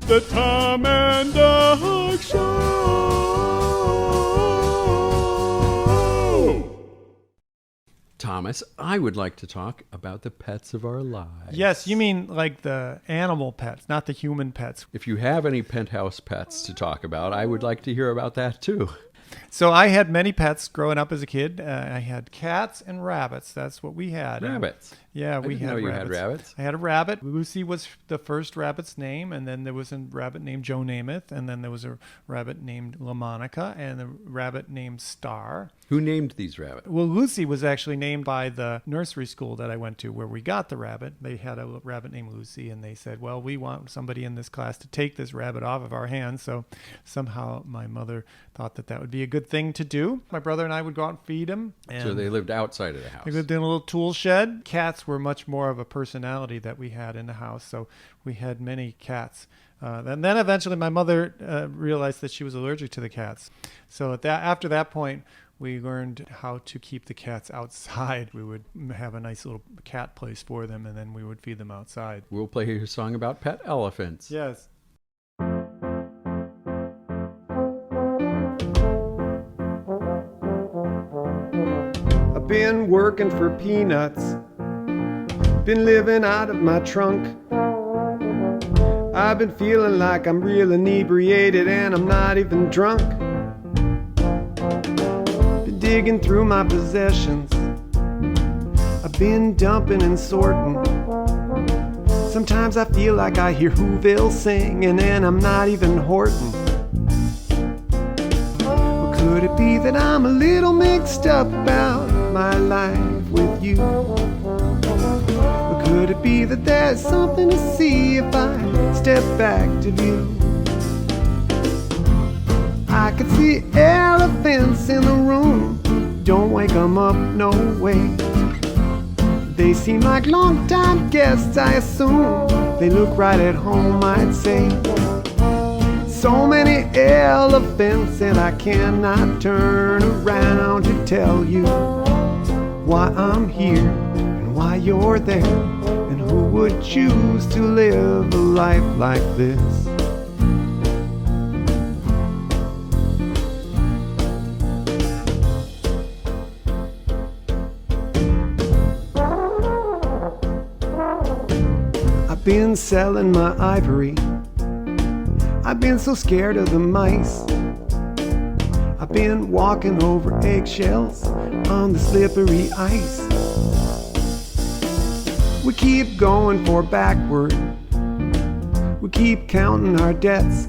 The Tom and Doug Show. Thomas, I would like to talk about the pets of our lives. Yes, you mean like the animal pets, not the human pets. If you have any penthouse pets to talk about, I would like to hear about that too. So I had many pets growing up as a kid. I had cats and rabbits. That's what we had. Rabbits. Yeah, we had rabbits. You had rabbits. I had a rabbit. Lucy was the first rabbit's name, and then there was a rabbit named Joe Namath, and then there was a rabbit named LaMonica, and a rabbit named Star. Who named these rabbits? Well, Lucy was actually named by the nursery school that I went to where we got the rabbit. They had a rabbit named Lucy, and they said, well, we want somebody in this class to take this rabbit off of our hands. So somehow my mother thought that that would be a good thing to do. My brother and I would go out and feed him. So they lived outside of the house. They lived in a little tool shed. Cats were much more of a personality that we had in the house, so we had many cats. And then eventually my mother realized that she was allergic to the cats. So after that point, we learned how to keep the cats outside. We would have a nice little cat place for them, and then we would feed them outside. We'll play a song about pet elephants. Yes. I've been working for peanuts, been living out of my trunk. I've been feeling like I'm real inebriated and I'm not even drunk. Been digging through my possessions, I've been dumping and sorting. Sometimes I feel like I hear Whoville singing and I'm not even Horton. Well, could it be that I'm a little mixed up about my life with you? Or could it be that there's something to see if I step back to view? I could see elephants in the room, don't wake 'em up, no way. They seem like long-time guests, I assume. They look right at home, I'd say. So many elephants and I cannot turn around to tell you why I'm here and why you're there, and who would choose to live a life like this. I've been selling my ivory, I've been so scared of the mice. I've been walking over eggshells on the slippery ice. We keep going for backward, we keep counting our debts.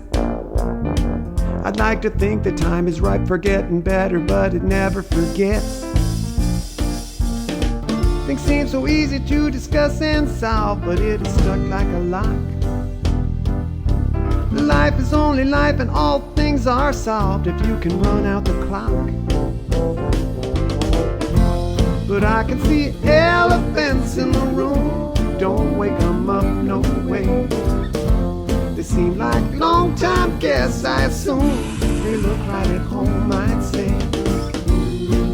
I'd like to think the time is ripe for getting better, but it never forgets. Things seem so easy to discuss and solve, but it is stuck like a lock. Life is only life and all things are solved if you can run out the clock. But I can see elephants in the room, don't wake 'em up, no way. They seem like long-time guests, I assume. They look right at home, I'd say.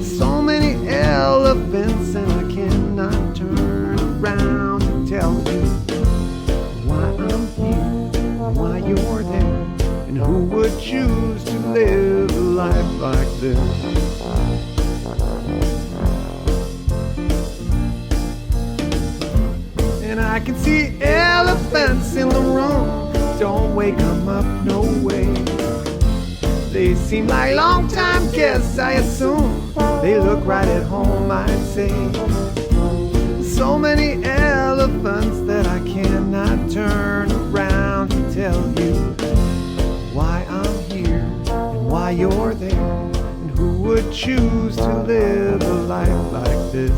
So many elephants and I cannot turn around to tell you why I'm here, why you're there, and who would choose to live a life like this. And I can see elephants in the room, don't wake 'em up, no way. They seem like long-time guests, I assume. They look right at home, I'd say. So many elephants that I cannot turn around to tell you why I'm here and why you're there, and who would choose to live a life like this.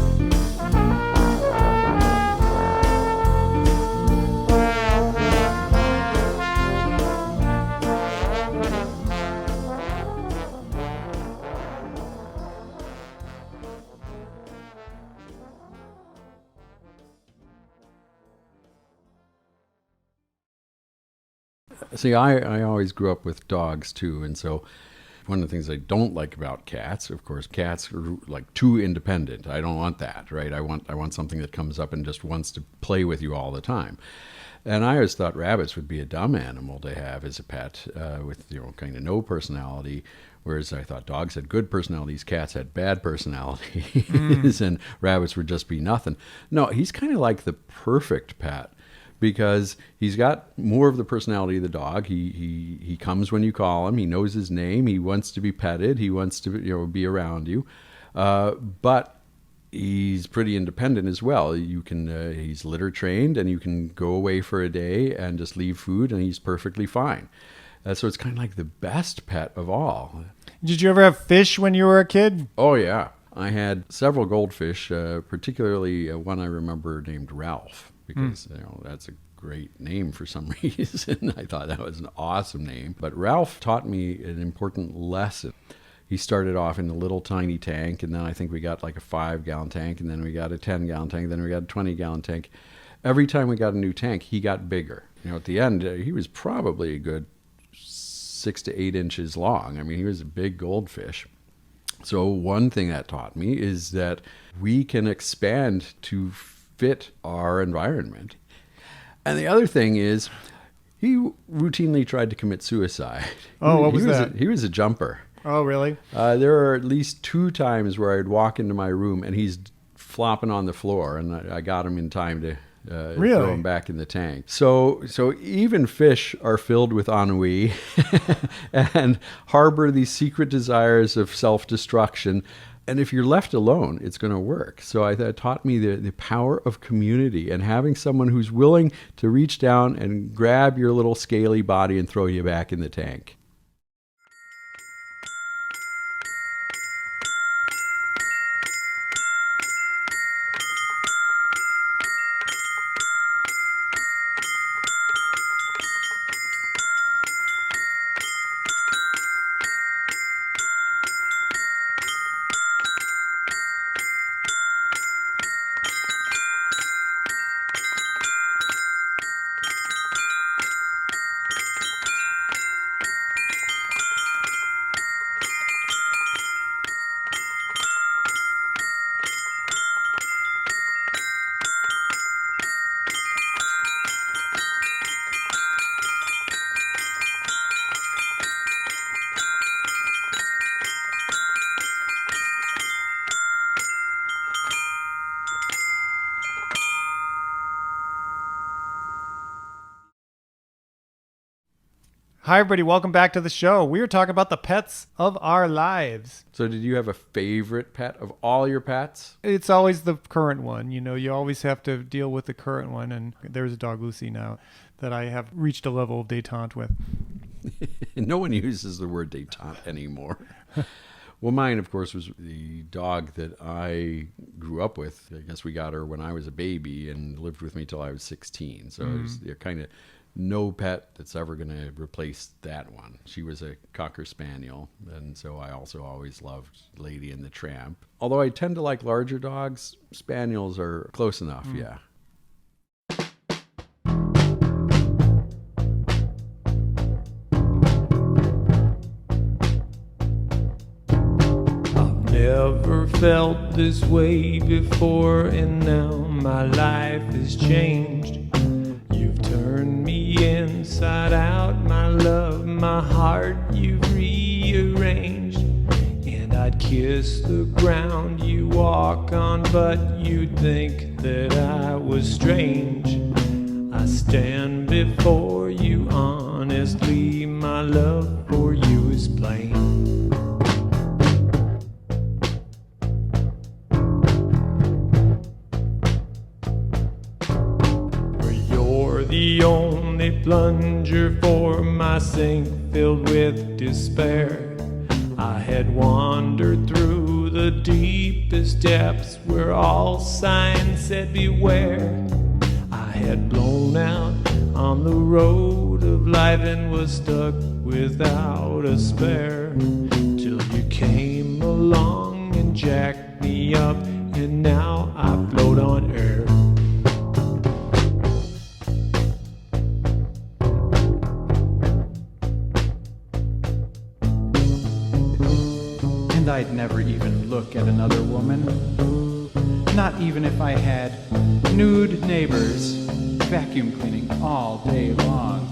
See, I always grew up with dogs too, and so One of the things I don't like about cats, of course, cats are like too independent. I don't want that, right? I want something that comes up and just wants to play with you all the time. And I always thought rabbits would be a dumb animal to have as a pet, with kind of no personality. Whereas I thought dogs had good personalities, cats had bad personalities, and rabbits would just be nothing. No, he's kind of like the perfect pet because he's got more of the personality of the dog. He comes when you call him. He knows his name. He wants to be petted. He wants to be around you, but he's pretty independent as well. He's litter trained, and you can go away for a day and just leave food, and he's perfectly fine. So it's kind of like the best pet of all. Did you ever have fish when you were a kid? Oh yeah, I had several goldfish, particularly one I remember named Ralph, because that's a great name for some reason. I thought that was an awesome name. But Ralph taught me an important lesson. He started off in a little tiny tank, and then I think we got like a 5-gallon tank, and then we got a 10-gallon tank, then we got a 20-gallon tank. Every time we got a new tank, he got bigger. At the end, he was probably a good 6 to 8 inches long. I mean, he was a big goldfish. So one thing that taught me is that we can expand to fit our environment. And the other thing is, he routinely tried to commit suicide. Oh, what was that? He was a jumper. Oh, really? There are at least 2 times where I'd walk into my room and he's flopping on the floor, and I got him in time to throw him back in the tank. So even fish are filled with ennui and harbor these secret desires of self-destruction. And if you're left alone, it's going to work. So it taught me the power of community and having someone who's willing to reach down and grab your little scaly body and throw you back in the tank. Hi, everybody. Welcome back to the show. We were talking about the pets of our lives. So did you have a favorite pet of all your pets? It's always the current one. You always have to deal with the current one. And there's a dog, Lucy, now that I have reached a level of detente with. No one uses the word detente anymore. Well, mine, of course, was the dog that I grew up with. I guess we got her when I was a baby and lived with me till I was 16. So it was kind of no pet that's ever going to replace that one. She was a Cocker Spaniel, and so I also always loved Lady and the Tramp. Although I tend to like larger dogs, Spaniels are close enough, yeah. I've never felt this way before, and now my life has changed. You've turned me inside out, my love, my heart you've rearranged. And I'd kiss the ground you walk on, but you'd think that I was strange. I stand before you honestly, my love for you is plain. The only plunger for my sink filled with despair. I had wandered through the deepest depths where all signs said beware. I had blown out on the road of life and was stuck without a spare, till you came along and jacked me up, and now I float on air. I'd never even look at another woman. Not even if I had nude neighbors vacuum cleaning all day long.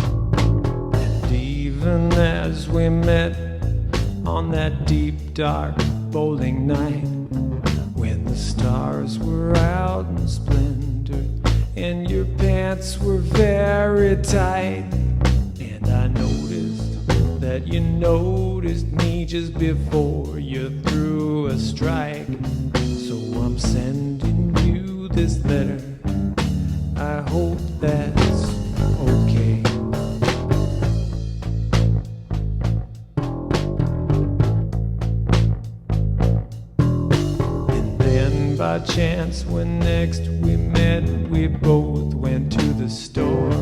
And even as we met on that deep, dark, bowling night, when the stars were out in splendor and your pants were very tight, and I noticed that you noticed me just before you threw a strike. So I'm sending you this letter. I hope that's okay. And then by chance, when next we met, we both went to the store.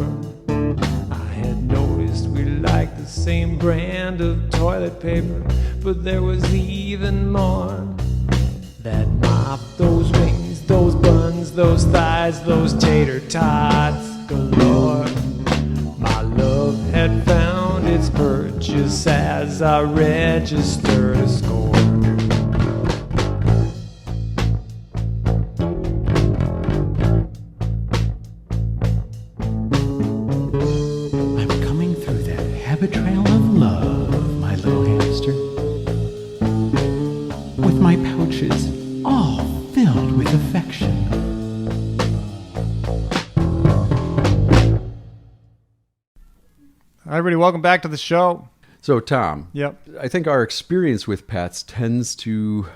I had noticed we liked the same brand of toilet paper, but there was even more. That mop, those wings, those buns, those thighs, those tater tots galore. My love had found its purchase as I registered a score. I'm coming through that habit trail of love, my little hamster. With my pouches all filled with affection. Hi, everybody. Welcome back to the show. So, Tom, Yep. I think our experience with pets tends to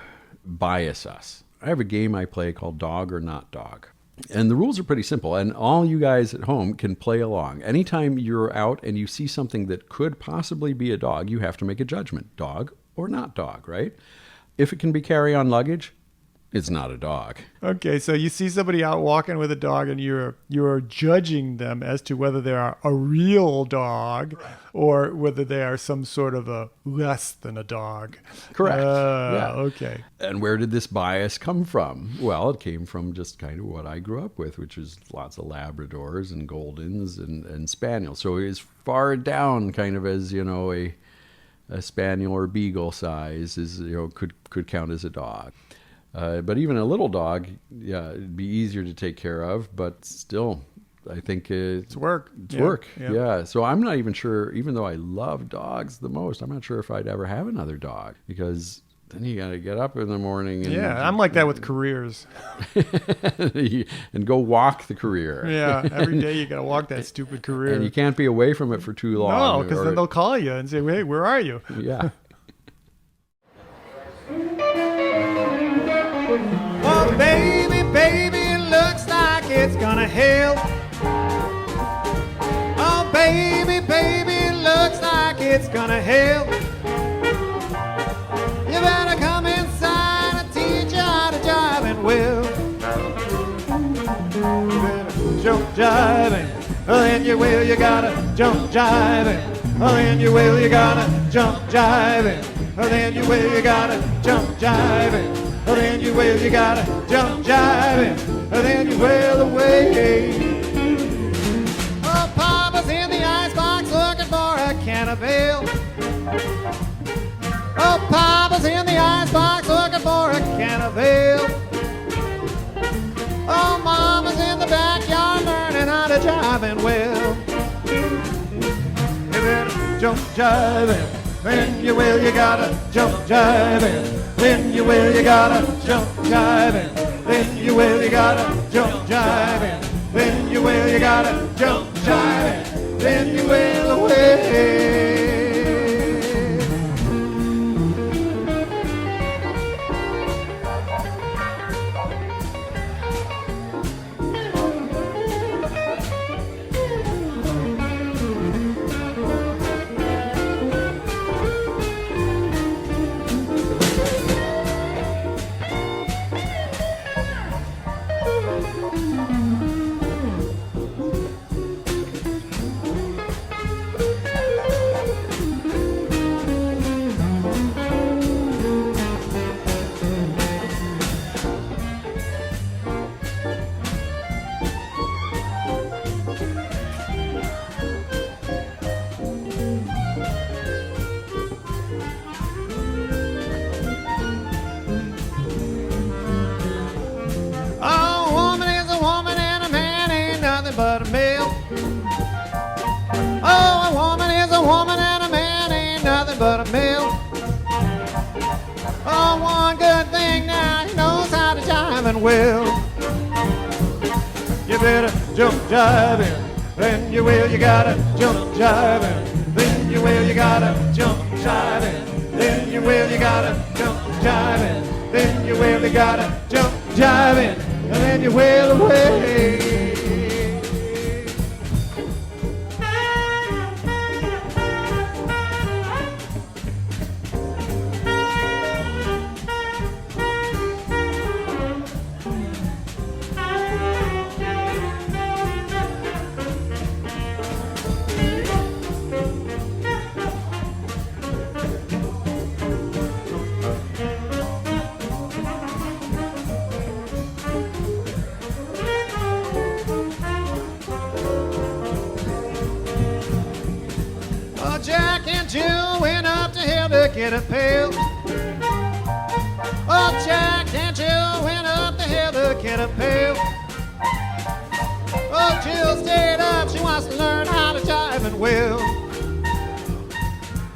bias us. I have a game I play called Dog or Not Dog. And the rules are pretty simple, and all you guys at home can play along. Anytime you're out and you see something that could possibly be a dog, you have to make a judgment, dog or not dog, right? If it can be carry-on luggage, it's not a dog. Okay, so you see somebody out walking with a dog, and you're judging them as to whether they are a real dog or whether they are some sort of a less than a dog. Correct. Yeah. Okay. And where did this bias come from? Well, it came from just kind of what I grew up with, which is lots of Labradors and Goldens and Spaniels. So as far down kind of as, a Spaniel or Beagle size is, could count as a dog. But even a little dog, yeah, it'd be easier to take care of, but still, I think it's work. It's Yeah, work. yeah. Yeah. So I'm not even sure, even though I love dogs the most, I'm not sure if I'd ever have another dog, because then you got to get up in the morning and Yeah, I'm like that with careers. and go walk the career. Yeah, every day you got to walk that stupid career. And you can't be away from it for too long. No, because or- then they'll call you and say, "Hey, where are you?" Yeah. Oh, baby, baby, it looks like it's gonna hail. Oh, baby, baby, it looks like it's gonna hail. You better come inside and teach you how to jive and will. You better jump jiving, oh, then you will, you gotta jump jiving. Oh, then you will, you gotta jump jiving. Oh, then you will, you gotta jump jiving. Oh, then you will, you gotta jump jiving. Oh, then you will away. Oh, Papa's in the icebox looking for a can of ale. Oh, Papa's in the icebox looking for a can of ale. Oh, Mama's in the backyard learning how to jive and well. You better jump jiving. Then you will, you gotta jump jiving. Then you will, you gotta jump jiving. Then you will, you gotta jump jiving. Then you will, you gotta jump jiving. Then you will away. but a mill. Oh, one good thing now, he knows how to jive and will. You better jump jiving, then you will. You gotta jump jiving, then you will. You gotta jump jiving, then you will. You gotta jump jiving, then you will. You gotta jump jiving, and then you will away. Jack and Jill went up to hill to get a pail. Oh, Jack and Jill went up the hill to get a pail. Oh, Jill stayed up, she wants to learn how to jive and will.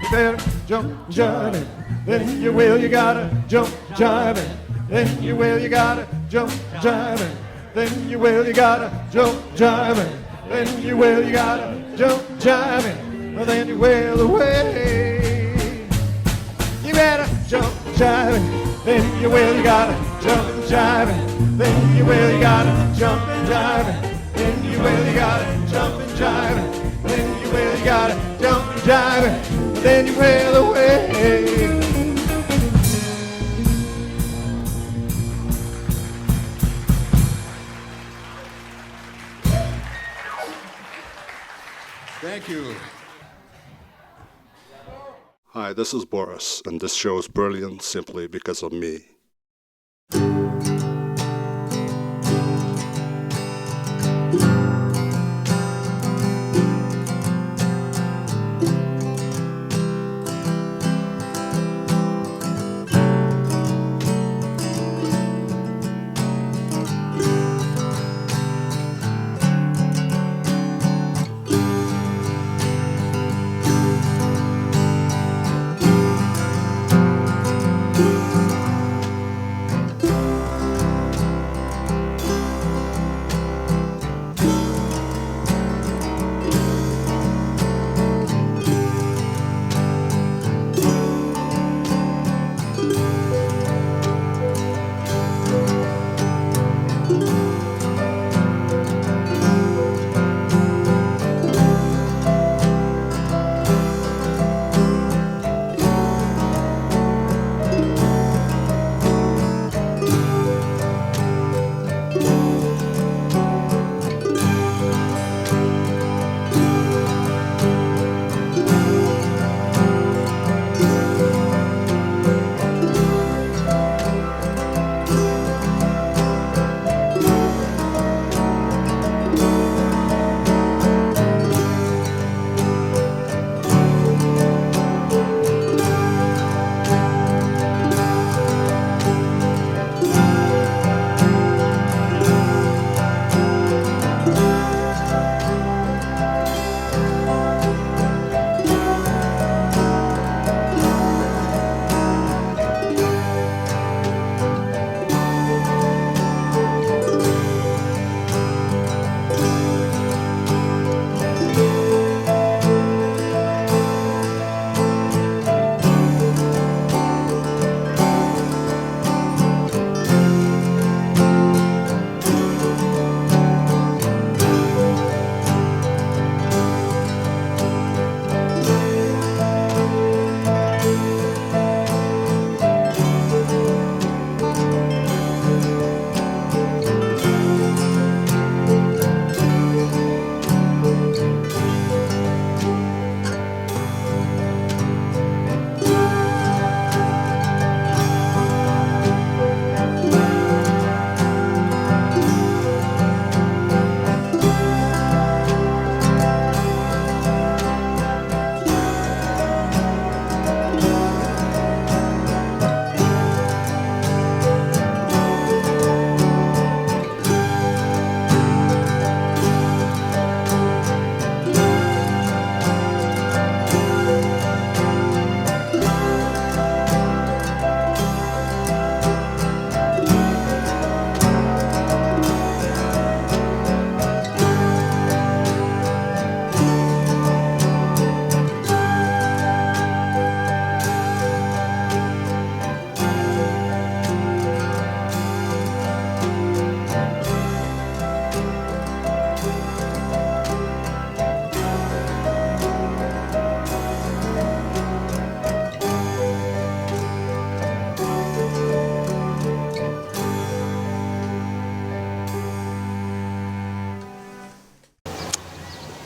You better jump jiving, then you will. You gotta jump jiving, then you will. You gotta jump jiving, then you will. You gotta jump jiving, then you will. You gotta jump jiving, well, then you will away. You better jump jiving, then you will. You gotta jump jiving, then you will. You gotta jump jiving, then you will. You gotta jump and jiving, then you will. You gotta jump and jiving, then you will away. Thank you. Hi, this is Boris, and this show is brilliant simply because of me.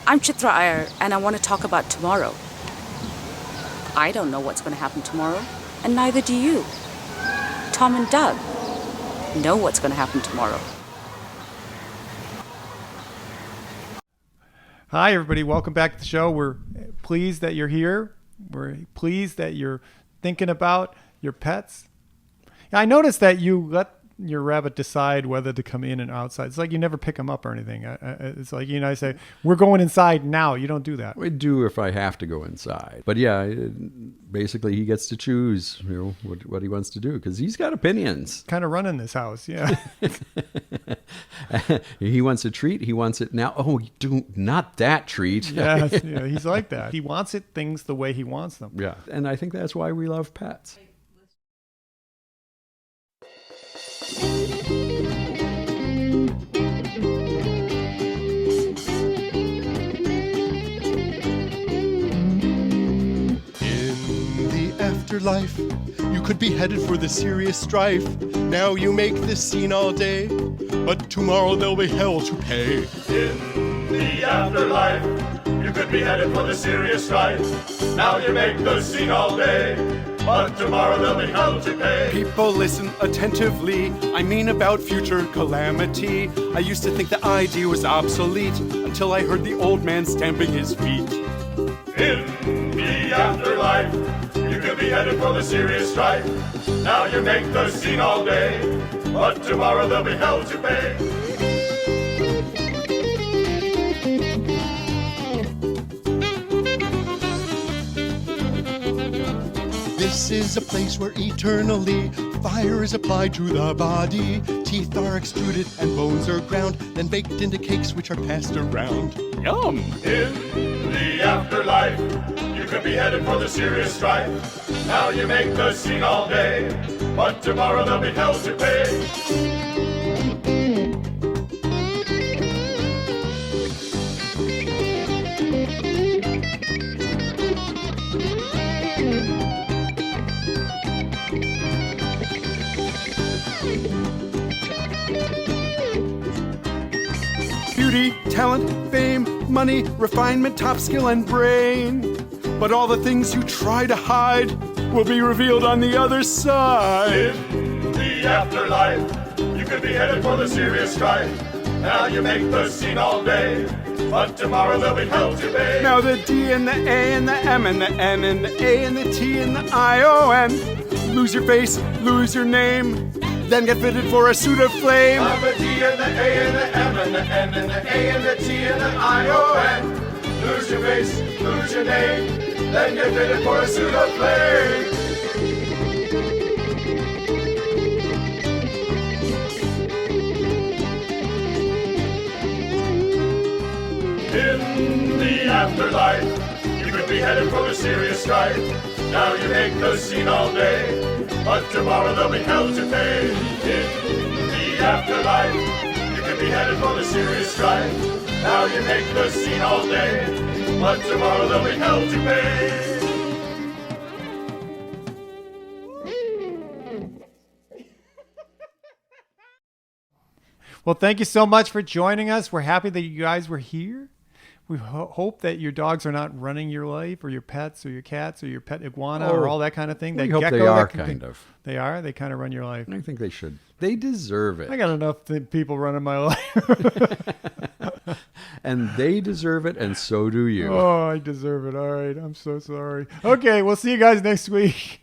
I'm Chitra Iyer, and I want to talk about tomorrow. I don't know what's going to happen tomorrow, and neither do you. Tom and Doug know what's going to happen tomorrow. Hi, everybody. Welcome back to the show. We're pleased that you're here. We're pleased that you're thinking about your pets. I noticed that you let your rabbit decide whether to come in and outside. It's like you never pick him up or anything. It's like, I say, we're going inside now. You don't do that. I do if I have to go inside. But yeah, basically he gets to choose, what he wants to do because he's got opinions. Kind of running this house, yeah. He wants a treat. He wants it now. Oh, not that treat. Yes, yeah, he's like that. He wants things the way he wants them. Yeah, and I think that's why we love pets. Afterlife, you could be headed for the serious strife. Now you make this scene all day, but tomorrow there'll be hell to pay. In the afterlife, you could be headed for the serious strife. Now you make the scene all day, but tomorrow there'll be hell to pay. People listen attentively, I mean about future calamity. I used to think the idea was obsolete until I heard the old man stamping his feet. In the afterlife, you could be headed for the serious strife. Now you make the scene all day, but tomorrow there'll be hell to pay. This is a place where eternally fire is applied to the body. Teeth are extruded and bones are ground, then baked into cakes which are passed around. Yum! In the afterlife, you could be headed for the serious strife. Now you make the scene all day, but tomorrow there'll be hell to pay. Beauty, talent, fame, money, refinement, top skill, and brain. But all the things you try to hide will be revealed on the other side. In the afterlife, you could be headed for the serious strife. Now you make the scene all day, but tomorrow there'll be hell to pay. Now the D and the A and the M and the N and the A and the T and the I-O-N. Lose your face, lose your name, then get fitted for a suit of flame. Now the D and the A and the M and the N and the A and the T and the I-O-N. Lose your face, lose your name, then get fitted for a suit of flame. In the afterlife, you could be headed for the serious strife. Now you make the scene all day, but tomorrow there'll be hell to pay. In the afterlife, you could be headed for the serious strife. Now you make the scene all day, but tomorrow there'll be hell to pay. Well, thank you so much for joining us. We're happy that you guys were here. We hope that your dogs are not running your life, or your pets, or your cats, or your pet iguana, or all that kind of thing. We That hope gecko, they are that kind of. They are? They kind of run your life. I think they should. They deserve it. I got enough people running my life. And they deserve it, and so do you. Oh, I deserve it. All right. I'm so sorry. Okay, we'll see you guys next week.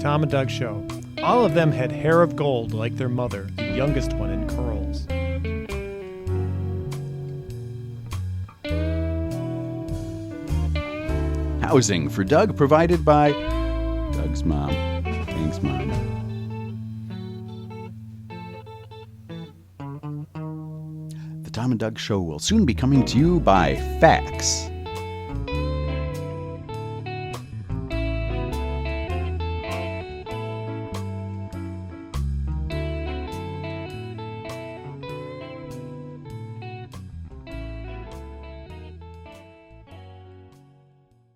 Tom and Doug Show. All of them had hair of gold like their mother, the youngest one in curls. Housing for Doug provided by Doug's mom. Thanks, Mom. The Tom and Doug Show will soon be coming to you by fax.